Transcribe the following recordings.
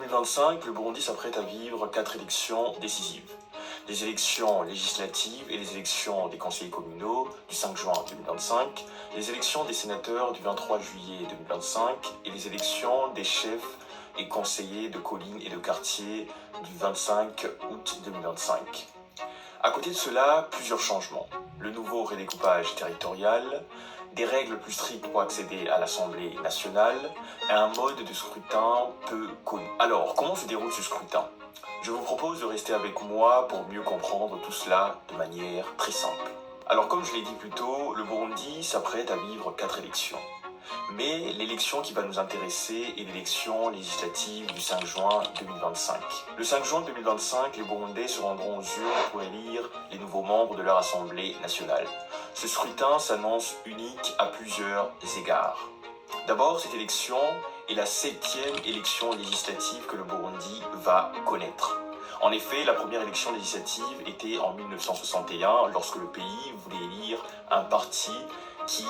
2025, le Burundi s'apprête à vivre 4 élections décisives. Les élections législatives et les élections des conseillers communaux du 5 juin 2025, les élections des sénateurs du 23 juillet 2025 et les élections des chefs et conseillers de collines et de quartiers du 25 août 2025. À côté de cela, plusieurs changements. Le nouveau redécoupage territorial, des règles plus strictes pour accéder à l'Assemblée nationale et un mode de scrutin peu connu. Alors, comment se déroule ce scrutin? Je vous propose de rester avec moi pour mieux comprendre tout cela de manière très simple. Alors, comme je l'ai dit plus tôt, le Burundi s'apprête à vivre 4 élections. Mais l'élection qui va nous intéresser est l'élection législative du 5 juin 2025. Le 5 juin 2025, les Burundais se rendront aux urnes pour élire les nouveaux membres de leur Assemblée nationale. Ce scrutin s'annonce unique à plusieurs égards. D'abord, cette élection est la 7e élection législative que le Burundi va connaître. En effet, la première élection législative était en 1961, lorsque le pays voulait élire un parti qui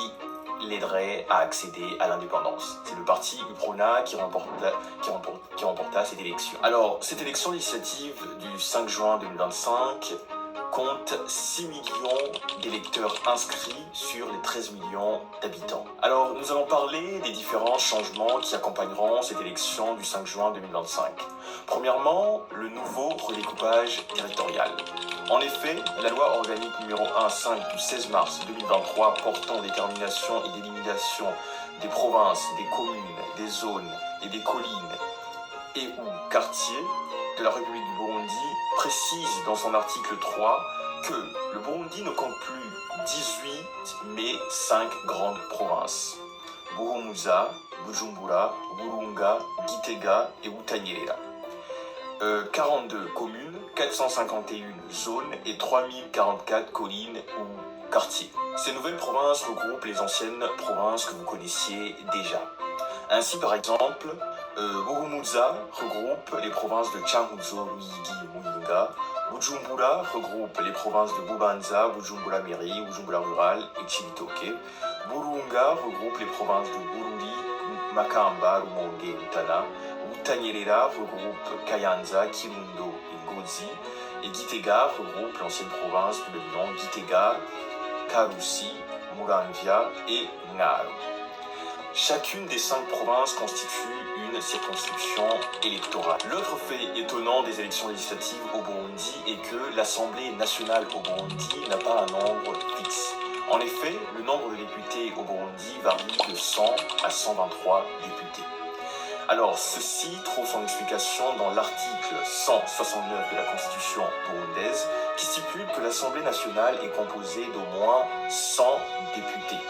l'aiderait à accéder à l'indépendance. C'est le parti UPRONA qui remporta cette élection. Alors, cette élection législative du 5 juin 2025 compte 6 millions d'électeurs inscrits sur les 13 millions d'habitants. Alors, nous allons parler des différents changements qui accompagneront cette élection du 5 juin 2025. Premièrement, le nouveau redécoupage territorial. En effet, la loi organique numéro 1-5 du 16 mars 2023 portant détermination et délimitation des provinces, des communes, des zones et des collines et ou quartiers de la République du Burundi précise dans son article 3 que le Burundi ne compte plus 18 mais 5 grandes provinces. Buhumuza, Bujumbura, Burunga, Gitega et Butanyerera. 42 communes, 451 zones et 3044 collines ou quartiers. Ces nouvelles provinces regroupent les anciennes provinces que vous connaissiez déjà. Ainsi, par exemple, Buhumuza regroupe les provinces de Cankuzo, Ruyigi, Muyinga. Bujumbura regroupe les provinces de Bubanza, Bujumbura Mairie, Bujumbura Rural et Cibitoke. Burunga regroupe les provinces de Bururi, Makamba, Rumonge, Rutana. Butanyerera regroupe Kayanza, Kirundo et Ngozi. Et Gitega regroupe l'ancienne province du même nom, Gitega, Karusi, Muramvya et Mwaro. Chacune des 5 provinces constitue une circonscription électorale. L'autre fait étonnant des élections législatives au Burundi est que l'Assemblée nationale au Burundi n'a pas un nombre fixe. En effet, le nombre de députés au Burundi varie de 100 à 123 députés. Alors, ceci trouve son explication dans l'article 169 de la Constitution burundaise qui stipule que l'Assemblée nationale est composée d'au moins 100 députés,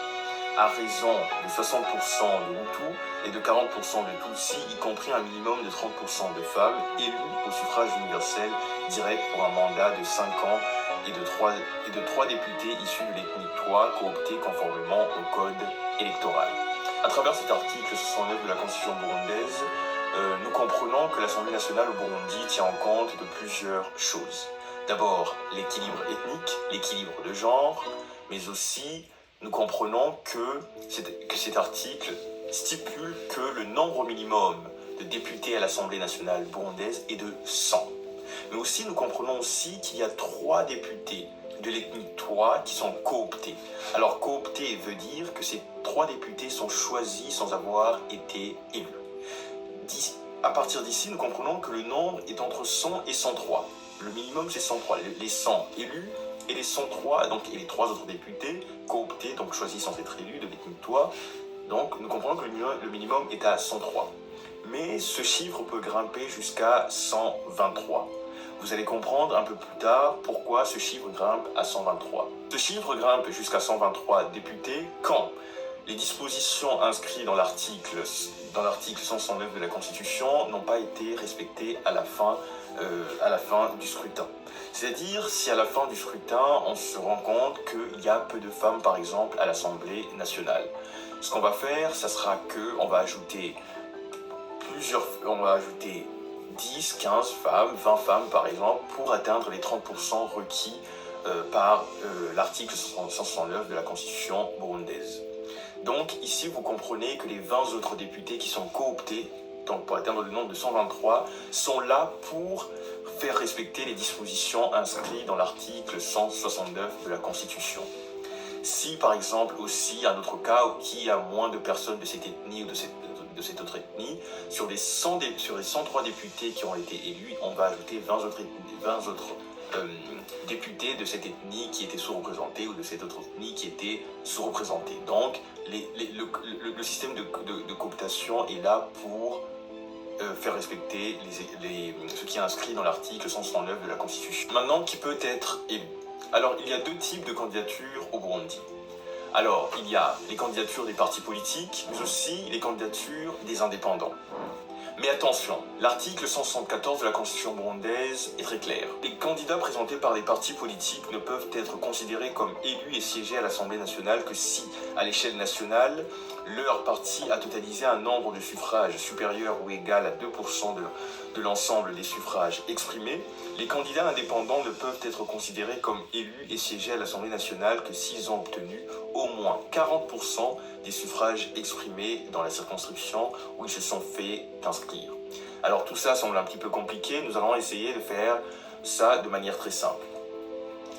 à raison de 60% de Hutus et de 40% de Tutsis, y compris un minimum de 30% de femmes élues au suffrage universel direct pour un mandat de 5 ans et de 3 députés issus de l'ethnie Twa cooptés conformément au code électoral. À travers cet article 69 de la Constitution burundaise, nous comprenons que l'Assemblée nationale au Burundi tient en compte de plusieurs choses. D'abord, l'équilibre ethnique, l'équilibre de genre, mais aussi nous comprenons que cet article stipule que le nombre minimum de députés à l'Assemblée nationale burundaise est de 100. Mais aussi, nous comprenons aussi qu'il y a 3 députés de l'ethnie Twa qui sont cooptés. Alors, cooptés veut dire que ces 3 députés sont choisis sans avoir été élus. À partir d'ici, nous comprenons que le nombre est entre 100 et 103. Le minimum, c'est 103. Les 100 élus et les 103, et les 3 autres députés cooptés, donc choisis sans être élus de l'ethnie Twa. Donc, nous comprenons que le minimum est à 103. Mais ce chiffre peut grimper jusqu'à 123. Vous allez comprendre un peu plus tard pourquoi ce chiffre grimpe à 123. Ce chiffre grimpe jusqu'à 123 députés quand les dispositions inscrites dans l'article 169 de la Constitution n'ont pas été respectées à la fin du scrutin. C'est-à-dire si à la fin du scrutin, on se rend compte qu'il y a peu de femmes, par exemple, à l'Assemblée nationale. Ce qu'on va faire, ça sera qu'on va ajouter 10, 15 femmes, 20 femmes par exemple, pour atteindre les 30% requis par l'article 169 de la Constitution burundaise. Donc ici, vous comprenez que les 20 autres députés qui sont cooptés donc pour atteindre le nombre de 123, sont là pour faire respecter les dispositions inscrites dans l'article 169 de la Constitution. Si par exemple aussi un autre cas qui a moins de personnes de cette ethnie ou de cette autre ethnie, sur les 103 députés qui ont été élus, on va ajouter 20 autres députés de cette ethnie qui étaient sous-représentés ou de cette autre ethnie qui étaient sous-représentés. Donc le système de cooptation est là pour faire respecter ce qui est inscrit dans l'article 169 de la Constitution. Maintenant, qui peut être élu? Alors, il y a deux types de candidatures au Burundi. Alors, il y a les candidatures des partis politiques, mais aussi les candidatures des indépendants. Mais attention, l'article 174 de la Constitution burundaise est très clair. Les candidats présentés par les partis politiques ne peuvent être considérés comme élus et siéger à l'Assemblée nationale que si, à l'échelle nationale, leur parti a totalisé un nombre de suffrages supérieur ou égal à 2% de l'ensemble des suffrages exprimés. Les candidats indépendants ne peuvent être considérés comme élus et siéger à l'Assemblée nationale que s'ils ont obtenu au moins 40% des suffrages exprimés dans la circonscription où ils se sont fait inscrire. Alors tout ça semble un petit peu compliqué, nous allons essayer de faire ça de manière très simple.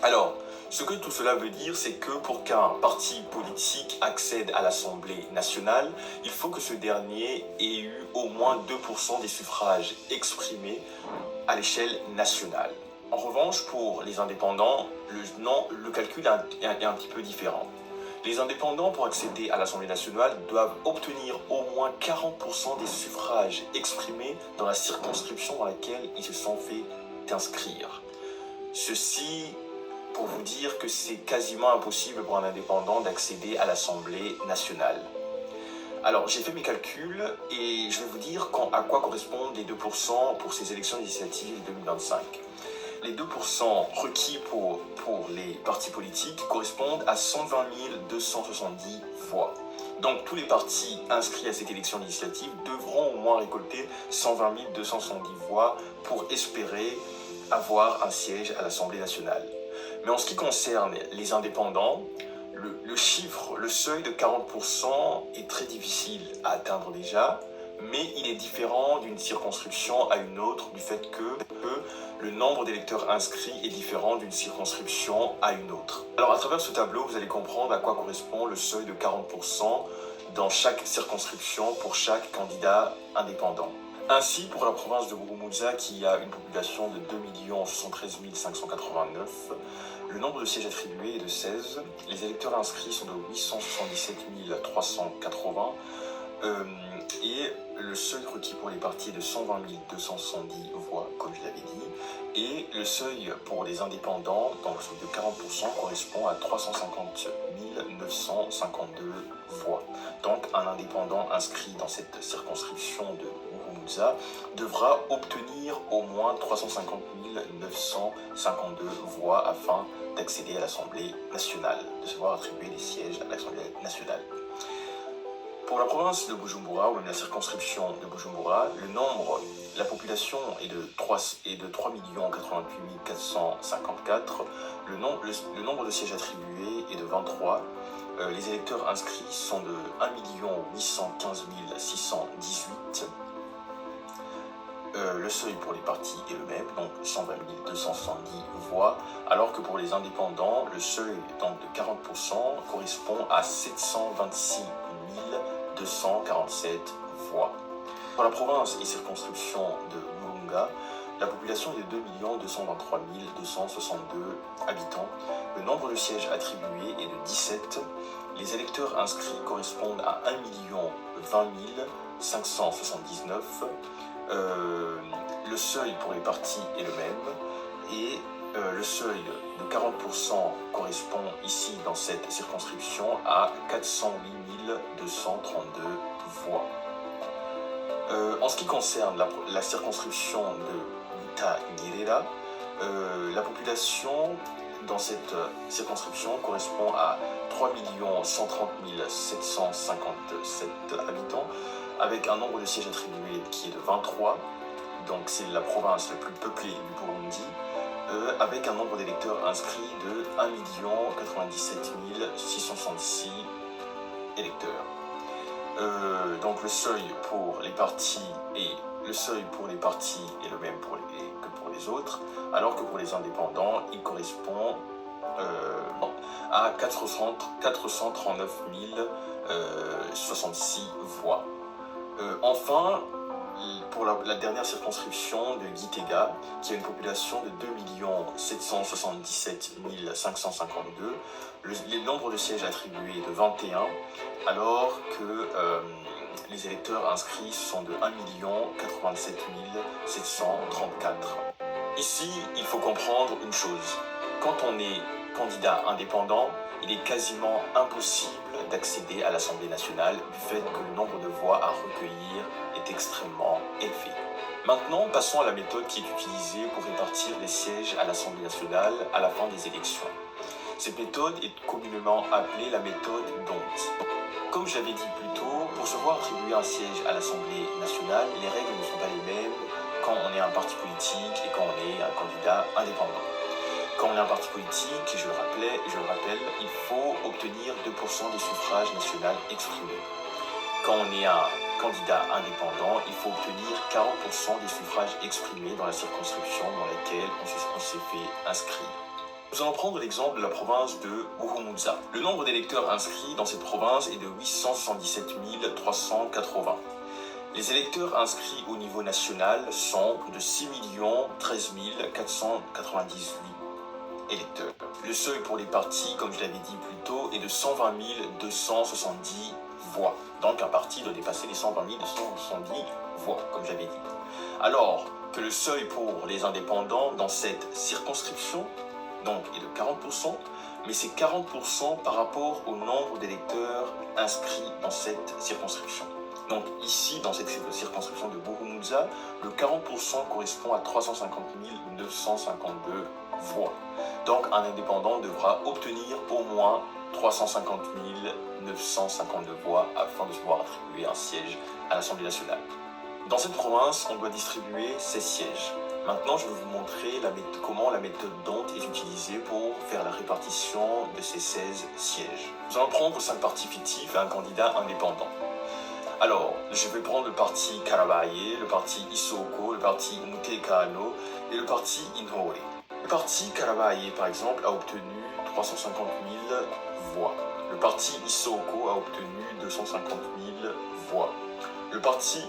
Alors, ce que tout cela veut dire, c'est que pour qu'un parti politique accède à l'Assemblée nationale, il faut que ce dernier ait eu au moins 2% des suffrages exprimés à l'échelle nationale. En revanche, pour les indépendants, le calcul est un petit peu différent. Les indépendants, pour accéder à l'Assemblée nationale, doivent obtenir au moins 40% des suffrages exprimés dans la circonscription dans laquelle ils se sont fait inscrire. Ceci pour vous dire que c'est quasiment impossible pour un indépendant d'accéder à l'Assemblée nationale. Alors, j'ai fait mes calculs et je vais vous dire à quoi correspondent les 2% pour ces élections législatives 2025. Les 2% requis pour les partis politiques correspondent à 120 270 voix. Donc tous les partis inscrits à cette élection législative devront au moins récolter 120 270 voix pour espérer avoir un siège à l'Assemblée nationale. Mais en ce qui concerne les indépendants, le seuil de 40% est très difficile à atteindre déjà, mais il est différent d'une circonscription à une autre du fait que le nombre d'électeurs inscrits est différent d'une circonscription à une autre. Alors à travers ce tableau, vous allez comprendre à quoi correspond le seuil de 40% dans chaque circonscription pour chaque candidat indépendant. Ainsi, pour la province de Burumuza, qui a une population de 2 73 589, le nombre de sièges attribués est de 16, les électeurs inscrits sont de 877 380, et le seuil requis pour les partis est de 120 270 voix, comme je l'avais dit, et le seuil pour les indépendants, dans le seuil de 40%, correspond à 350 952 voix. Donc un indépendant inscrit dans cette circonscription de Burumuza devra obtenir au moins 350 952 voix afin d'accéder à l'Assemblée nationale, de se voir attribuer des sièges à l'Assemblée nationale. Pour la province de Bujumbura, ou même la circonscription de Bujumbura, la population est de 3 88 454, le nombre de sièges attribués est de 23, les électeurs inscrits sont de 1 815 618, le seuil pour les partis est le même, donc 120 270 voix, alors que pour les indépendants, le seuil donc, de 40% correspond à 726 247 voix. Pour la province et circonscription de Mulunga, la population est de 2 223 262 habitants. Le nombre de sièges attribués est de 17. Les électeurs inscrits correspondent à 1 20 579. Le seuil pour les partis est le même et le seuil de 40% correspond ici dans cette circonscription à 408 232 voix. En ce qui concerne la circonscription de Buta-Nyerera, la population dans cette circonscription correspond à 3 130 757 habitants, avec un nombre de sièges attribués qui est de 23, donc c'est la province la plus peuplée du Burundi, avec un nombre d'électeurs inscrits de 1 97 666 électeurs. Donc le seuil pour les partis est le même que pour les autres, alors que pour les indépendants, il correspond à 439 066 voix. Enfin, pour la dernière circonscription de Gitega, qui a une population de 2 777 552, le nombre de sièges attribués est de 21, alors que les électeurs inscrits sont de 1 087 734. Ici, il faut comprendre une chose. Quand on est candidat indépendant, il est quasiment impossible d'accéder à l'Assemblée nationale du fait que le nombre de voix à recueillir est extrêmement élevé. Maintenant, passons à la méthode qui est utilisée pour répartir les sièges à l'Assemblée nationale à la fin des élections. Cette méthode est communément appelée la méthode D'Hondt. Comme je l'avais dit plus tôt, pour se voir attribuer un siège à l'Assemblée nationale, les règles ne sont pas les mêmes quand on est un parti politique et quand on est un candidat indépendant. Quand on est un parti politique, je le rappelle, il faut obtenir 2% des suffrages nationaux exprimés. Quand on est un candidat indépendant, il faut obtenir 40% des suffrages exprimés dans la circonscription dans laquelle on s'est fait inscrire. Nous allons prendre l'exemple de la province de Bohumutsa. Le nombre d'électeurs inscrits dans cette province est de 877 380. Les électeurs inscrits au niveau national sont de 6 13 498 électeurs. Le seuil pour les partis, comme je l'avais dit plus tôt, est de 120 270 voix. Donc un parti doit dépasser les 120 270 voix, comme j'avais dit. Alors que le seuil pour les indépendants dans cette circonscription donc, est de 40%, mais c'est 40% par rapport au nombre d'électeurs inscrits dans cette circonscription. Donc ici, dans cette circonscription de Bohumutsa, le 40% correspond à 350 952 voix. Donc un indépendant devra obtenir au moins 350 952 voix afin de se voir attribuer un siège à l'Assemblée nationale. Dans cette province, on doit distribuer 16 sièges. Maintenant, je vais vous montrer comment la méthode D'Hondt est utilisée pour faire la répartition de ces 16 sièges. Nous allons prendre 5 partis fictifs et un candidat indépendant. Alors, je vais prendre le parti Karabaye, le parti Isoko, le parti Umutekano et le parti Inhore. Le parti Karabaye, par exemple, a obtenu 350 000 voix. Le parti Isoko a obtenu 250 000 voix. Le parti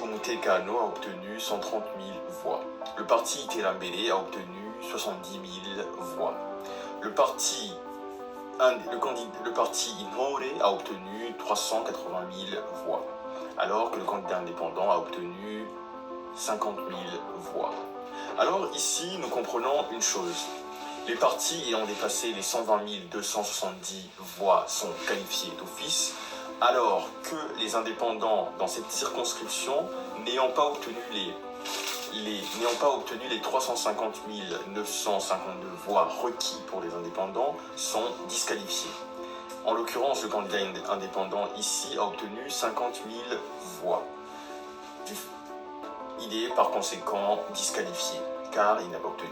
Umutekano a obtenu 130 000 voix. Le parti Iterambere a obtenu 70 000 voix. Le parti Inhore a obtenu 380 000 voix, alors que le candidat indépendant a obtenu 50 000 voix. Alors ici, nous comprenons une chose. Les partis ayant dépassé les 120 270 voix sont qualifiés d'office, alors que les indépendants dans cette circonscription n'ayant pas obtenu les 350 952 voix requis pour les indépendants sont disqualifiés. En l'occurrence, le candidat indépendant ici a obtenu 50 000 voix. Il est par conséquent disqualifié, car il n'a pas obtenu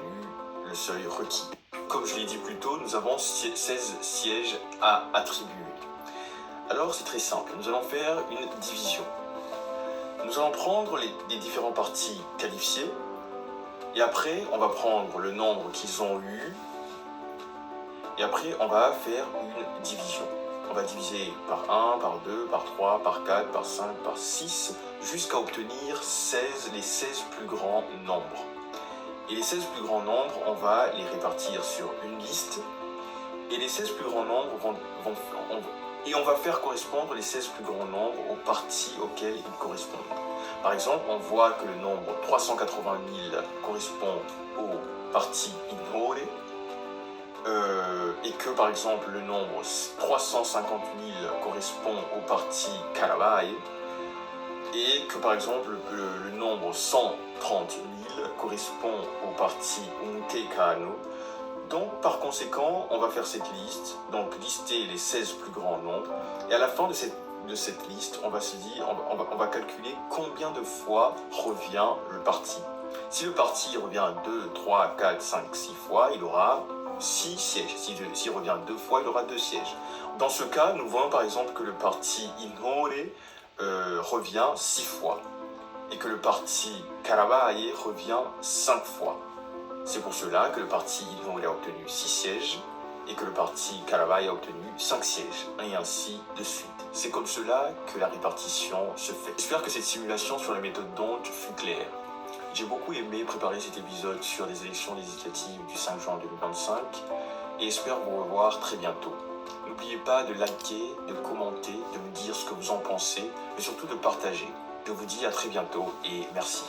le seuil requis. Comme je l'ai dit plus tôt, nous avons 16 sièges à attribuer. Alors c'est très simple, nous allons faire une division. Nous allons prendre les différents partis qualifiés, et après on va prendre le nombre qu'ils ont eu, et après on va faire une division. On va diviser par 1, par 2, par 3, par 4, par 5, par 6, jusqu'à obtenir les 16 plus grands nombres. Et les 16 plus grands nombres, on va les répartir sur une liste, et les 16 plus grands nombres et on va faire correspondre les 16 plus grands nombres aux partis auxquels ils correspondent. Par exemple, on voit que le nombre 380 000 correspond au parti Inhore, et que par exemple le nombre 350 000 correspond au parti Karabaye, et que par exemple le nombre 130 000 correspond au parti Umutekano. Donc par conséquent, on va faire cette liste, donc lister les 16 plus grands nombres, et à la fin de cette liste, on va calculer combien de fois revient le parti. Si le parti revient 2, 3, 4, 5, 6 fois, il aura 6 sièges. S'il revient 2 fois, il aura 2 sièges. Dans ce cas, nous voyons par exemple que le parti Inhore revient 6 fois et que le parti Karabaye revient 5 fois. C'est pour cela que le parti Inhore a obtenu 6 sièges et que le parti Karabaye a obtenu 5 sièges, et ainsi de suite. C'est comme cela que la répartition se fait. J'espère que cette simulation sur les méthodes d'onde fut claire. J'ai beaucoup aimé préparer cet épisode sur les élections législatives du 5 juin 2025 et espère vous revoir très bientôt. N'oubliez pas de liker, de commenter, de me dire ce que vous en pensez, mais surtout de partager. Je vous dis à très bientôt et merci.